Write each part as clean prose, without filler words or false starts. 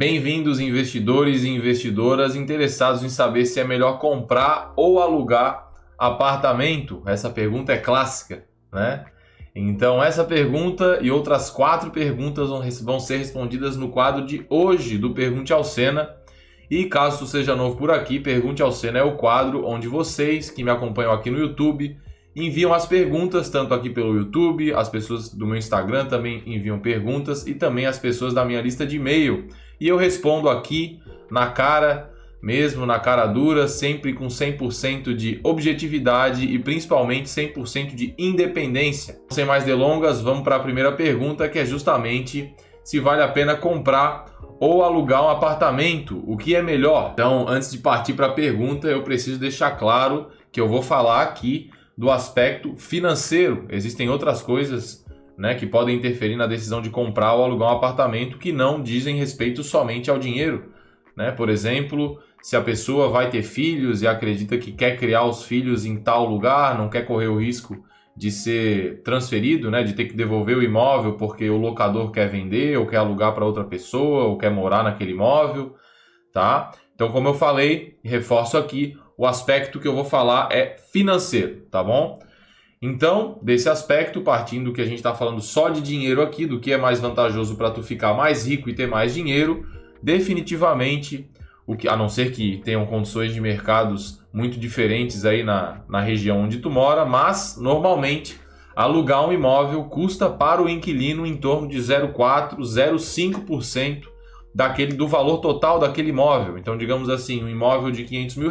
Bem-vindos, investidores e investidoras interessados em saber se é melhor comprar ou alugar apartamento. Essa pergunta é clássica, né? Então, essa pergunta e outras 4 perguntas vão ser respondidas no quadro de hoje do Pergunte ao Sena. E caso tu seja novo por aqui, Pergunte ao Sena é o quadro onde vocês que me acompanham aqui no YouTube enviam as perguntas, tanto aqui pelo YouTube, as pessoas do meu Instagram também enviam perguntas e também as pessoas da minha lista de e-mail. E eu respondo aqui na cara, mesmo na cara dura, sempre com 100% de objetividade e principalmente 100% de independência. Sem mais delongas, vamos para a primeira pergunta, que é justamente se vale a pena comprar ou alugar um apartamento, o que é melhor? Então, antes de partir para a pergunta, eu preciso deixar claro que eu vou falar aqui do aspecto financeiro. Existem outras coisas, né, que podem interferir na decisão de comprar ou alugar um apartamento que não dizem respeito somente ao dinheiro, né? Por exemplo, se a pessoa vai ter filhos e acredita que quer criar os filhos em tal lugar, não quer correr o risco de ser transferido, né, de ter que devolver o imóvel porque o locador quer vender ou quer alugar para outra pessoa ou quer morar naquele imóvel, tá? Então, como eu falei, reforço aqui, o aspecto que eu vou falar é financeiro, tá bom? Então, desse aspecto, partindo que a gente está falando só de dinheiro aqui, do que é mais vantajoso para tu ficar mais rico e ter mais dinheiro, definitivamente, a não ser que tenham condições de mercados muito diferentes aí na região onde tu mora, mas, normalmente, alugar um imóvel custa para o inquilino em torno de 0,4%, 0,5% do valor total daquele imóvel. Então, digamos assim, um imóvel de R$500 mil,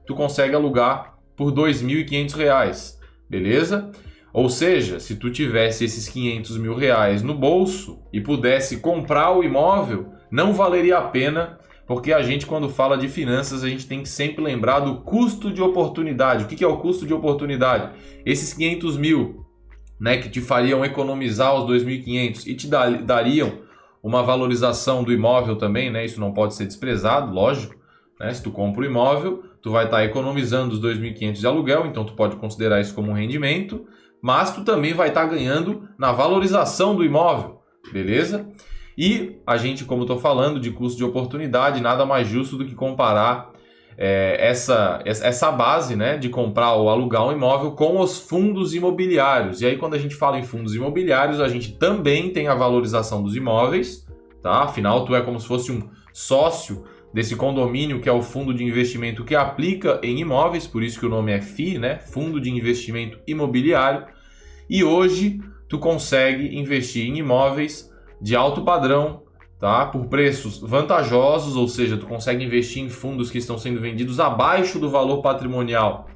tu consegue alugar por R$2.500, beleza? Ou seja, se tu tivesse esses R$500 mil no bolso e pudesse comprar o imóvel, não valeria a pena, porque a gente, quando fala de finanças, a gente tem que sempre lembrar do custo de oportunidade. O que é o custo de oportunidade? Esses R$500 mil, né, que te fariam economizar os R$2.500 e te dariam uma valorização do imóvel também, né? Isso não pode ser desprezado, lógico, né? Se tu compra o imóvel, tu vai estar economizando os R$2.500 de aluguel, então tu pode considerar isso como um rendimento, mas tu também vai estar ganhando na valorização do imóvel, beleza? E a gente, como eu estou falando de custo de oportunidade, nada mais justo do que comparar essa base, né, de comprar ou alugar um imóvel com os fundos imobiliários. E aí, quando a gente fala em fundos imobiliários, a gente também tem a valorização dos imóveis, tá? Afinal, tu é como se fosse um sócio desse condomínio, que é o fundo de investimento que aplica em imóveis, por isso que o nome é FII, né? Fundo de Investimento Imobiliário. E hoje, tu consegue investir em imóveis de alto padrão, tá? Por preços vantajosos, ou seja, tu consegue investir em fundos que estão sendo vendidos abaixo do valor patrimonial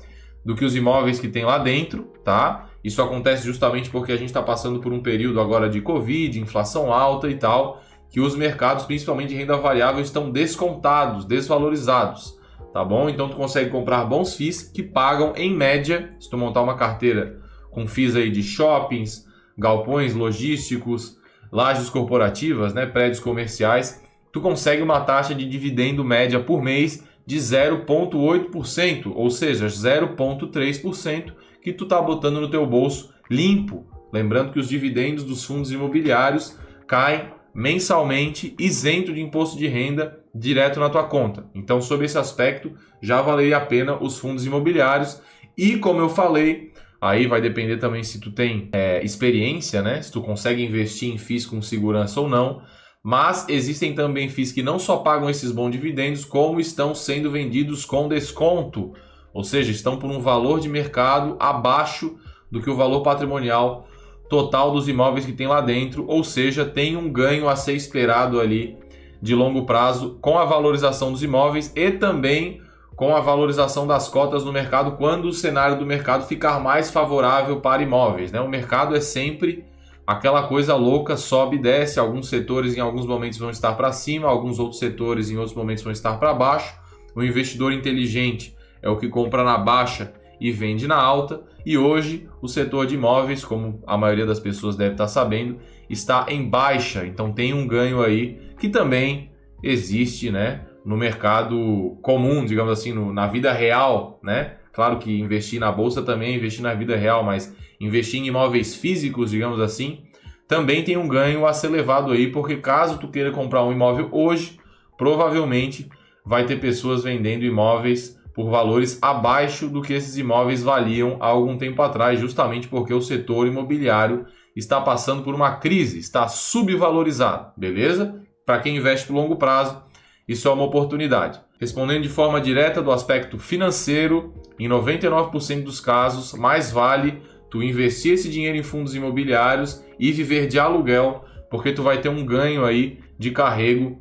do que os imóveis que tem lá dentro, tá? Isso acontece justamente porque a gente está passando por um período agora de Covid, inflação alta e tal, que os mercados, principalmente de renda variável, estão descontados, desvalorizados, tá bom? Então tu consegue comprar bons FIIs que pagam, em média, se tu montar uma carteira com FIIs aí de shoppings, galpões logísticos, lajes corporativas, né, prédios comerciais, tu consegue uma taxa de dividendo média por mês de 0,8%, ou seja, 0,3% que tu tá botando no teu bolso limpo. Lembrando que os dividendos dos fundos imobiliários caem mensalmente, isento de imposto de renda, direto na tua conta. Então, sob esse aspecto, já valeria a pena os fundos imobiliários. E, como eu falei, aí vai depender também se tu tem experiência, né? Se tu consegue investir em FIIs com segurança ou não. Mas existem também FIIs que não só pagam esses bons dividendos, como estão sendo vendidos com desconto. Ou seja, estão por um valor de mercado abaixo do que o valor patrimonial total dos imóveis que tem lá dentro. Ou seja, tem um ganho a ser esperado ali de longo prazo com a valorização dos imóveis e também com a valorização das cotas no mercado quando o cenário do mercado ficar mais favorável para imóveis, né? O mercado é sempre aquela coisa louca, sobe e desce. Alguns setores em alguns momentos vão estar para cima, alguns outros setores em outros momentos vão estar para baixo. O investidor inteligente é o que compra na baixa e vende na alta. E hoje o setor de imóveis, como a maioria das pessoas deve estar sabendo, está em baixa. Então tem um ganho aí que também existe, né, no mercado comum, digamos assim, na vida real, né? Claro que investir na bolsa também é investir na vida real, mas investir em imóveis físicos, digamos assim, também tem um ganho a ser levado aí, porque caso tu queira comprar um imóvel hoje, provavelmente vai ter pessoas vendendo imóveis por valores abaixo do que esses imóveis valiam há algum tempo atrás, justamente porque o setor imobiliário está passando por uma crise, está subvalorizado, beleza? Para quem investe por longo prazo, isso é uma oportunidade. Respondendo de forma direta do aspecto financeiro, em 99% dos casos, mais vale tu investir esse dinheiro em fundos imobiliários e viver de aluguel, porque tu vai ter um ganho aí de carrego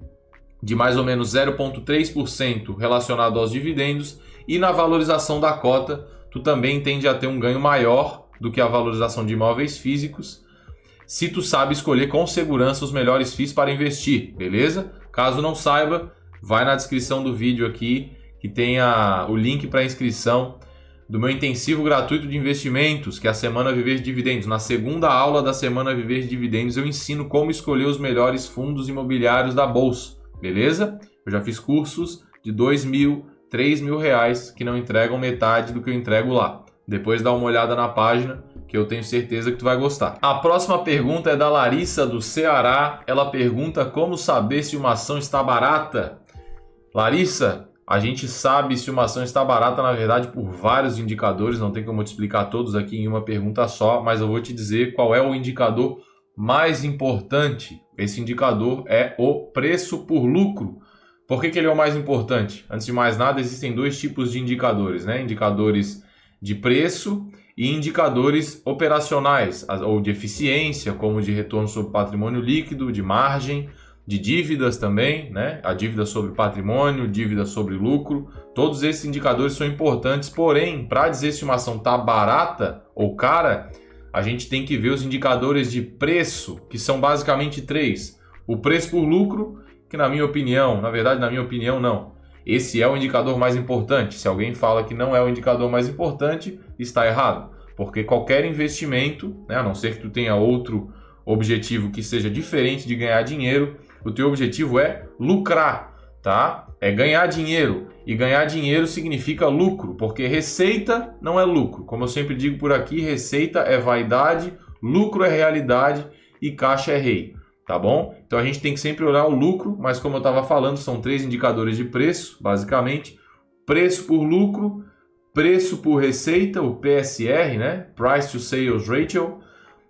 de mais ou menos 0,3% relacionado aos dividendos, e na valorização da cota tu também tende a ter um ganho maior do que a valorização de imóveis físicos, se tu sabe escolher com segurança os melhores FIIs para investir, beleza? Caso não saiba, vai na descrição do vídeo aqui que tem o link para inscrição do meu intensivo gratuito de investimentos, que é a Semana Viver de Dividendos. Na segunda aula da Semana Viver de Dividendos eu ensino como escolher os melhores fundos imobiliários da bolsa, beleza? Eu já fiz cursos de R$2.000, R$3.000 que não entregam metade do que eu entrego lá. Depois dá uma olhada na página que eu tenho certeza que tu vai gostar. A próxima pergunta é da Larissa do Ceará. Ela pergunta como saber se uma ação está barata. Larissa, a gente sabe se uma ação está barata, na verdade, por vários indicadores. Não tem como eu te explicar todos aqui em uma pergunta só, mas eu vou te dizer qual é o indicador mais importante. Esse indicador é o preço por lucro. Por que ele é o mais importante? Antes de mais nada, existem dois tipos de indicadores, né? Indicadores de preço e indicadores operacionais, ou de eficiência, como de retorno sobre patrimônio líquido, de margem, de dívidas também, né? A dívida sobre patrimônio, dívida sobre lucro. Todos esses indicadores são importantes, porém, para dizer se uma ação está barata ou cara, a gente tem que ver os indicadores de preço, que são basicamente três. O preço por lucro, que na minha opinião, não. Esse é o indicador mais importante. Se alguém fala que não é o indicador mais importante, está errado. Porque qualquer investimento, né, a não ser que tu tenha outro objetivo que seja diferente de ganhar dinheiro, o teu objetivo é lucrar, tá? É ganhar dinheiro. E ganhar dinheiro significa lucro, porque receita não é lucro. Como eu sempre digo por aqui, receita é vaidade, lucro é realidade e caixa é rei. Tá bom? Então a gente tem que sempre olhar o lucro, mas como eu estava falando, são três indicadores de preço, basicamente. Preço por lucro, preço por receita, o PSR, né? Price to Sales Ratio,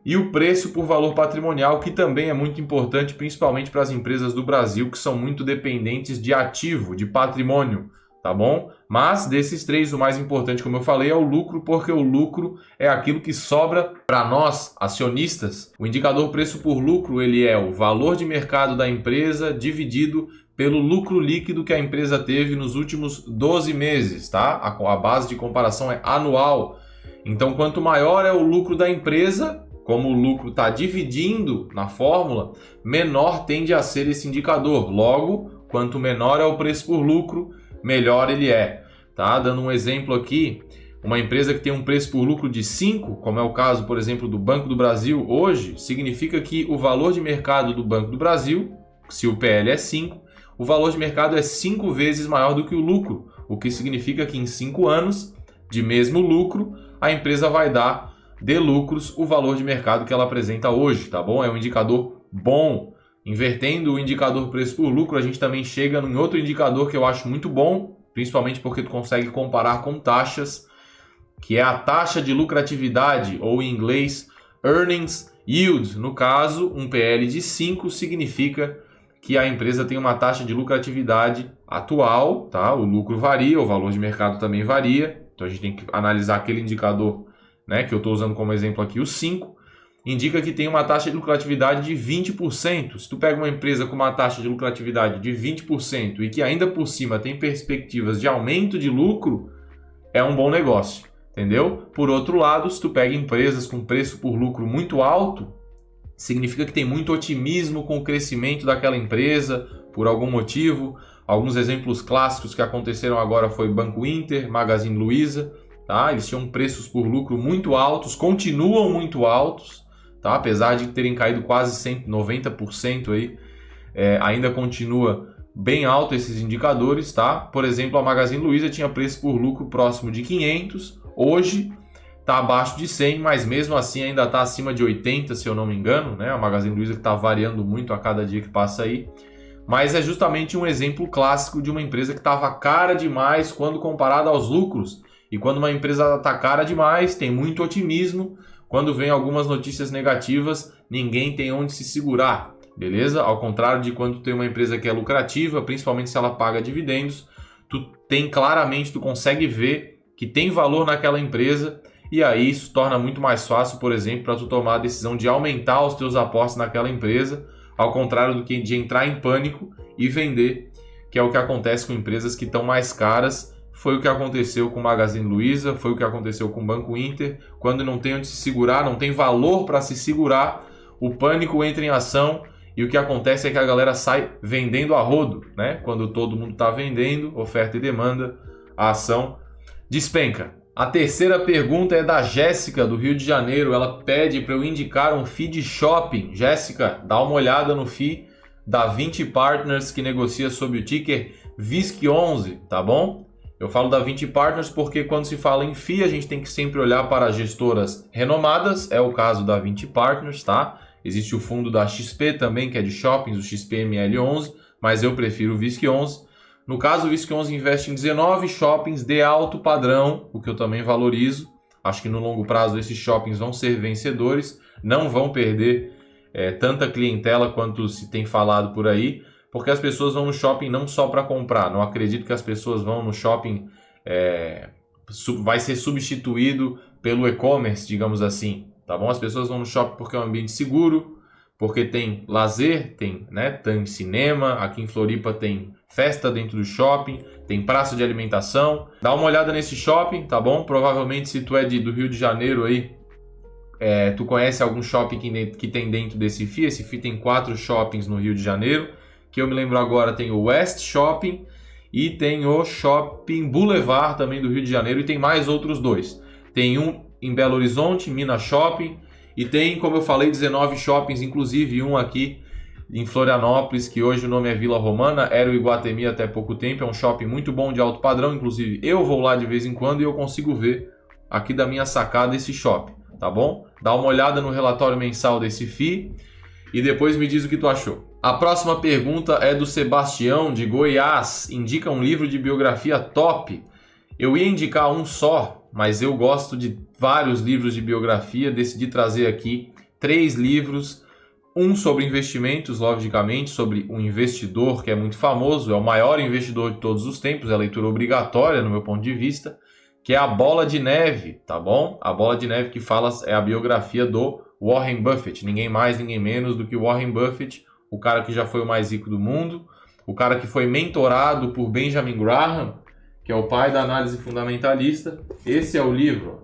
e o preço por valor patrimonial, que também é muito importante, principalmente para as empresas do Brasil, que são muito dependentes de ativo, de patrimônio, tá bom? Mas desses três, o mais importante, como eu falei, é o lucro, porque o lucro é aquilo que sobra para nós, acionistas. O indicador preço por lucro, ele é o valor de mercado da empresa dividido pelo lucro líquido que a empresa teve nos últimos 12 meses, tá? A base de comparação é anual. Então, quanto maior é o lucro da empresa, como o lucro está dividindo na fórmula, menor tende a ser esse indicador. Logo, quanto menor é o preço por lucro, melhor ele é. Tá? Dando um exemplo aqui, uma empresa que tem um preço por lucro de 5, como é o caso, por exemplo, do Banco do Brasil hoje, significa que o valor de mercado do Banco do Brasil, se o PL é 5, o valor de mercado é 5 vezes maior do que o lucro, o que significa que em 5 anos de mesmo lucro, a empresa vai dar de lucros o valor de mercado que ela apresenta hoje, tá bom? É um indicador bom. Invertendo o indicador preço por lucro, a gente também chega em outro indicador que eu acho muito bom, principalmente porque tu consegue comparar com taxas, que é a taxa de lucratividade, ou em inglês, Earnings Yield. No caso, um PL de 5 significa que a empresa tem uma taxa de lucratividade atual, tá? O lucro varia, o valor de mercado também varia, então a gente tem que analisar aquele indicador, né, que eu estou usando como exemplo aqui, o 5, indica que tem uma taxa de lucratividade de 20%. Se tu pega uma empresa com uma taxa de lucratividade de 20% e que ainda por cima tem perspectivas de aumento de lucro, é um bom negócio, entendeu? Por outro lado, se tu pega empresas com preço por lucro muito alto, significa que tem muito otimismo com o crescimento daquela empresa, por algum motivo. Alguns exemplos clássicos que aconteceram agora foi Banco Inter, Magazine Luiza, tá? Eles tinham preços por lucro muito altos, continuam muito altos, tá? Apesar de terem caído quase 90% aí, ainda continua bem alto esses indicadores, tá? Por exemplo, a Magazine Luiza tinha preço por lucro próximo de 500, hoje está abaixo de 100, mas mesmo assim ainda está acima de 80, se eu não me engano, né? A Magazine Luiza que está variando muito a cada dia que passa aí. Mas é justamente um exemplo clássico de uma empresa que estava cara demais quando comparada aos lucros. E quando uma empresa está cara demais, tem muito otimismo. Quando vem algumas notícias negativas, ninguém tem onde se segurar, beleza? Ao contrário de quando tem uma empresa que é lucrativa, principalmente se ela paga dividendos, tu consegue ver que tem valor naquela empresa. E aí isso torna muito mais fácil, por exemplo, para tu tomar a decisão de aumentar os teus aportes naquela empresa, ao contrário do que de entrar em pânico e vender, que é o que acontece com empresas que estão mais caras. Foi o que aconteceu com o Magazine Luiza, foi o que aconteceu com o Banco Inter. Quando não tem onde se segurar, não tem valor para se segurar, o pânico entra em ação e o que acontece é que a galera sai vendendo a rodo, né? Quando todo mundo está vendendo, oferta e demanda, a ação despenca. A terceira pergunta é da Jéssica, do Rio de Janeiro. Ela pede para eu indicar um FII de shopping. Jéssica, dá uma olhada no FII da 20 Partners, que negocia sob o ticker VISC11, tá bom? Eu falo da 20 Partners porque quando se fala em FII, a gente tem que sempre olhar para gestoras renomadas. É o caso da 20 Partners, tá? Existe o fundo da XP também, que é de shoppings, o XPML11, mas eu prefiro o VISC11. No caso, o VISC11 investe em 19 shoppings de alto padrão, o que eu também valorizo. Acho que no longo prazo esses shoppings vão ser vencedores, não vão perder tanta clientela quanto se tem falado por aí, porque as pessoas vão no shopping não só para comprar. Não acredito que as pessoas vão no shopping, vai ser substituído pelo e-commerce, digamos assim. Tá bom? As pessoas vão no shopping porque é um ambiente seguro, porque tem lazer, tem cinema, aqui em Floripa tem festa dentro do shopping, tem praça de alimentação. Dá uma olhada nesse shopping, tá bom? Provavelmente se tu é do Rio de Janeiro aí, tu conhece algum shopping que tem dentro desse FII. Esse FII tem 4 shoppings no Rio de Janeiro, que eu me lembro agora tem o West Shopping e tem o Shopping Boulevard também do Rio de Janeiro, e tem mais outros 2. Tem um em Belo Horizonte, Minas Shopping, e tem, como eu falei, 19 shoppings, inclusive um aqui em Florianópolis, que hoje o nome é Vila Romana, era o Iguatemi até pouco tempo. É um shopping muito bom, de alto padrão, inclusive eu vou lá de vez em quando e eu consigo ver aqui da minha sacada esse shopping, tá bom? Dá uma olhada no relatório mensal desse FII e depois me diz o que tu achou. A próxima pergunta é do Sebastião, de Goiás. Indica um livro de biografia top. Eu ia indicar um só, mas eu gosto de vários livros de biografia. Decidi trazer aqui 3 livros. Um sobre investimentos, logicamente, sobre um investidor que é muito famoso, é o maior investidor de todos os tempos, é leitura obrigatória no meu ponto de vista, que é A Bola de Neve, tá bom? A Bola de Neve que fala é a biografia do Warren Buffett, ninguém mais, ninguém menos do que Warren Buffett, o cara que já foi o mais rico do mundo, o cara que foi mentorado por Benjamin Graham, que é o pai da análise fundamentalista. Esse é o livro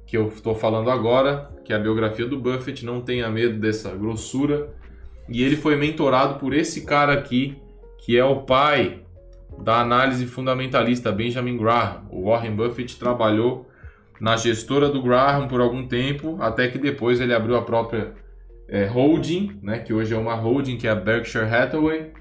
que eu estou falando agora, que é a biografia do Buffett. Não tenha medo dessa grossura. E ele foi mentorado por esse cara aqui, que é o pai da análise fundamentalista, Benjamin Graham. O Warren Buffett trabalhou na gestora do Graham por algum tempo, até que depois ele abriu a própria holding, né, que hoje é uma holding, que é a Berkshire Hathaway,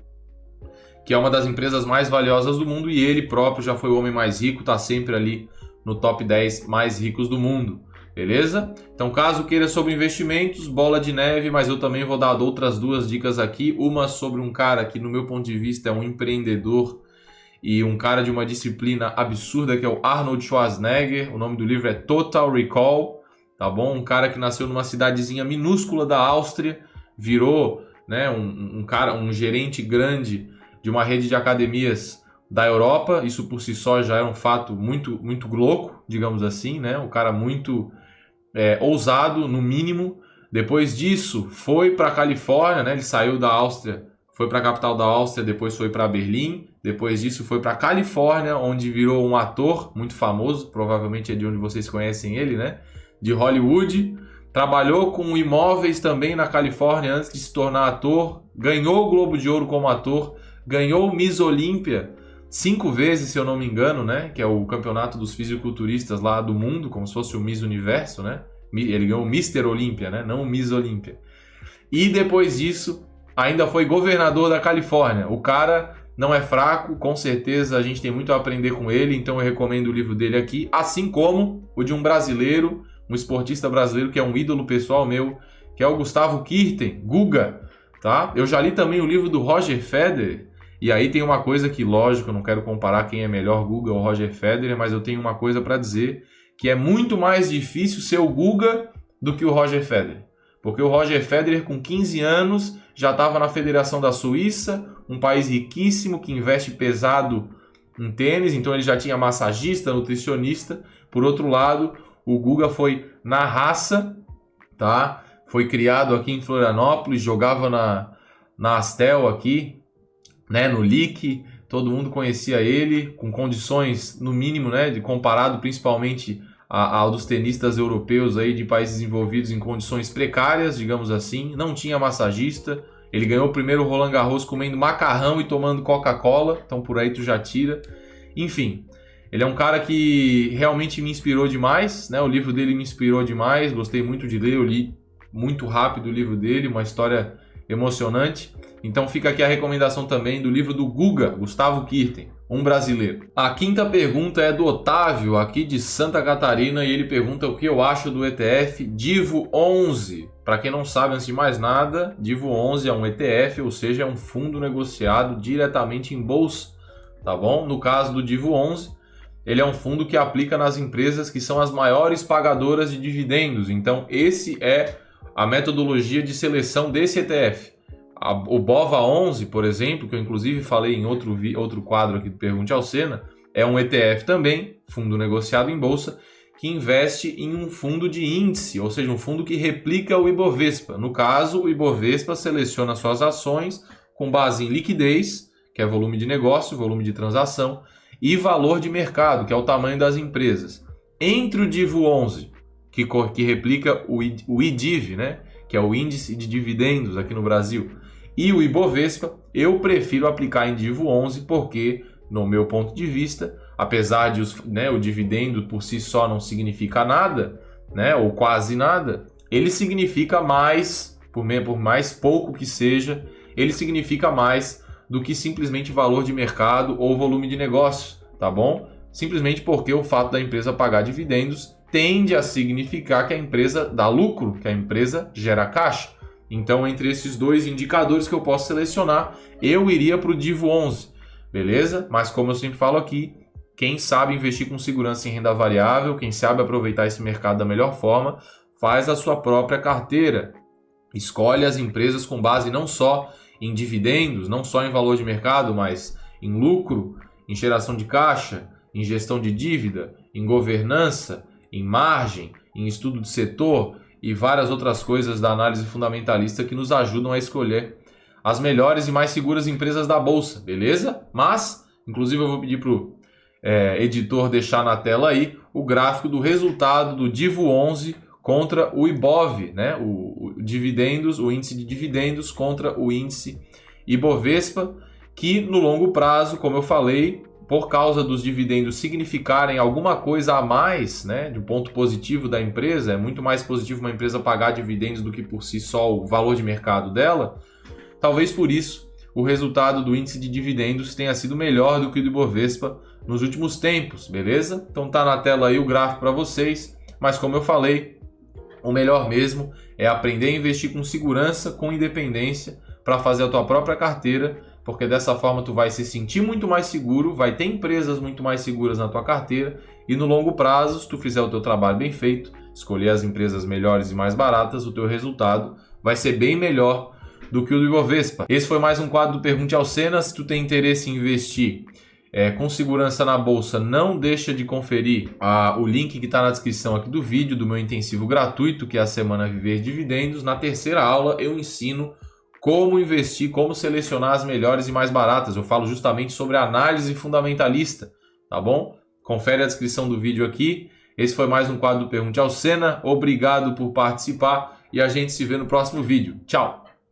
que é uma das empresas mais valiosas do mundo, e ele próprio já foi o homem mais rico, está sempre ali no top 10 mais ricos do mundo, beleza? Então, caso queira sobre investimentos, Bola de Neve, mas eu também vou dar outras 2 dicas aqui, uma sobre um cara que, no meu ponto de vista, é um empreendedor e um cara de uma disciplina absurda, que é o Arnold Schwarzenegger. O nome do livro é Total Recall, tá bom? Um cara que nasceu numa cidadezinha minúscula da Áustria, virou, né, um gerente grande de uma rede de academias da Europa. Isso por si só já é um fato muito, muito louco, digamos assim, né? Um cara muito ousado, no mínimo. Depois disso, foi para a Califórnia, né? Ele saiu da Áustria, foi para a capital da Áustria, depois foi para Berlim. Depois disso, foi para a Califórnia, onde virou um ator muito famoso, provavelmente é de onde vocês conhecem ele, né? De Hollywood. Trabalhou com imóveis também na Califórnia antes de se tornar ator. Ganhou o Globo de Ouro como ator. Ganhou o Miss Olímpia 5 vezes, se eu não me engano, né? Que é o campeonato dos fisiculturistas lá do mundo, como se fosse o Miss Universo, né? Ele ganhou o Mr. Olímpia, né? Não o Miss Olímpia. E depois disso, ainda foi governador da Califórnia. O cara não é fraco, com certeza a gente tem muito a aprender com ele, então eu recomendo o livro dele aqui, assim como o de um brasileiro, um esportista brasileiro que é um ídolo pessoal meu, que é o Gustavo Kuerten, Guga, tá? Eu já li também o livro do Roger Federer, e aí tem uma coisa que, lógico, eu não quero comparar quem é melhor, Guga ou Roger Federer, mas eu tenho uma coisa para dizer, que é muito mais difícil ser o Guga do que o Roger Federer. Porque o Roger Federer, com 15 anos, já estava na Federação da Suíça, um país riquíssimo que investe pesado em tênis, então ele já tinha massagista, nutricionista. Por outro lado, o Guga foi na raça, tá? Foi criado aqui em Florianópolis, jogava na Astel aqui, né, no LIC, todo mundo conhecia ele, com condições, no mínimo, né, comparado principalmente ao dos tenistas europeus aí, de países envolvidos em condições precárias, digamos assim, não tinha massagista, ele ganhou o primeiro Roland Garros comendo macarrão e tomando Coca-Cola, então por aí tu já tira. Enfim, ele é um cara que realmente me inspirou demais, né, o livro dele me inspirou demais, gostei muito de ler, eu li muito rápido o livro dele, uma história emocionante. Então fica aqui a recomendação também do livro do Guga, Gustavo Kuerten, um brasileiro. A quinta pergunta é do Otávio, aqui de Santa Catarina, e ele pergunta o que eu acho do ETF Divo 11. Para quem não sabe, antes de mais nada, Divo 11 é um ETF, ou seja, é um fundo negociado diretamente em bolsa, tá bom? No caso do Divo 11, ele é um fundo que aplica nas empresas que são as maiores pagadoras de dividendos. Então, esse é a metodologia de seleção desse ETF. O BOVA 11, por exemplo, que eu inclusive falei em outro quadro aqui do Pergunte ao Sena, é um ETF também, fundo negociado em bolsa, que investe em um fundo de índice, ou seja, um fundo que replica o Ibovespa. No caso, o Ibovespa seleciona suas ações com base em liquidez, que é volume de negócio, volume de transação, e valor de mercado, que é o tamanho das empresas. Entre o Divo 11, que replica o IDIV, né, que é o índice de dividendos aqui no Brasil, e o Ibovespa, eu prefiro aplicar em Divo 11 porque, no meu ponto de vista, apesar de o dividendo por si só não significa nada, né, ou quase nada, ele significa mais, por mais pouco que seja, ele significa mais do que simplesmente valor de mercado ou volume de negócio, tá bom? Simplesmente porque o fato da empresa pagar dividendos tende a significar que a empresa dá lucro, que a empresa gera caixa. Então, entre esses dois indicadores que eu posso selecionar, eu iria para o Divo 11, beleza? Mas como eu sempre falo aqui, quem sabe investir com segurança em renda variável, quem sabe aproveitar esse mercado da melhor forma, faz a sua própria carteira. Escolhe as empresas com base não só em dividendos, não só em valor de mercado, mas em lucro, em geração de caixa, em gestão de dívida, em governança, em margem, em estudo de setor e várias outras coisas da análise fundamentalista que nos ajudam a escolher as melhores e mais seguras empresas da bolsa, beleza? Mas, inclusive eu vou pedir para o editor deixar na tela aí o gráfico do resultado do Divo 11 contra o Ibov, né? O dividendos, o índice de dividendos contra o índice Ibovespa, que no longo prazo, como eu falei, por causa dos dividendos significarem alguma coisa a mais, né, de um ponto positivo da empresa, é muito mais positivo uma empresa pagar dividendos do que por si só o valor de mercado dela, talvez por isso o resultado do índice de dividendos tenha sido melhor do que o do Ibovespa nos últimos tempos, beleza? Então tá na tela aí o gráfico para vocês, mas como eu falei, o melhor mesmo é aprender a investir com segurança, com independência, para fazer a tua própria carteira, porque dessa forma tu vai se sentir muito mais seguro, vai ter empresas muito mais seguras na tua carteira e no longo prazo, se tu fizer o teu trabalho bem feito, escolher as empresas melhores e mais baratas, o teu resultado vai ser bem melhor do que o do Ibovespa. Esse foi mais um quadro do Pergunte ao Sena. Se tu tem interesse em investir com segurança na bolsa, não deixa de conferir o link que está na descrição aqui do vídeo, do meu intensivo gratuito, que é a Semana Viver Dividendos. Na terceira aula eu ensino como investir, como selecionar as melhores e mais baratas. Eu falo justamente sobre análise fundamentalista, tá bom? Confere a descrição do vídeo aqui. Esse foi mais um quadro do Pergunte ao Sena. Obrigado por participar e a gente se vê no próximo vídeo. Tchau!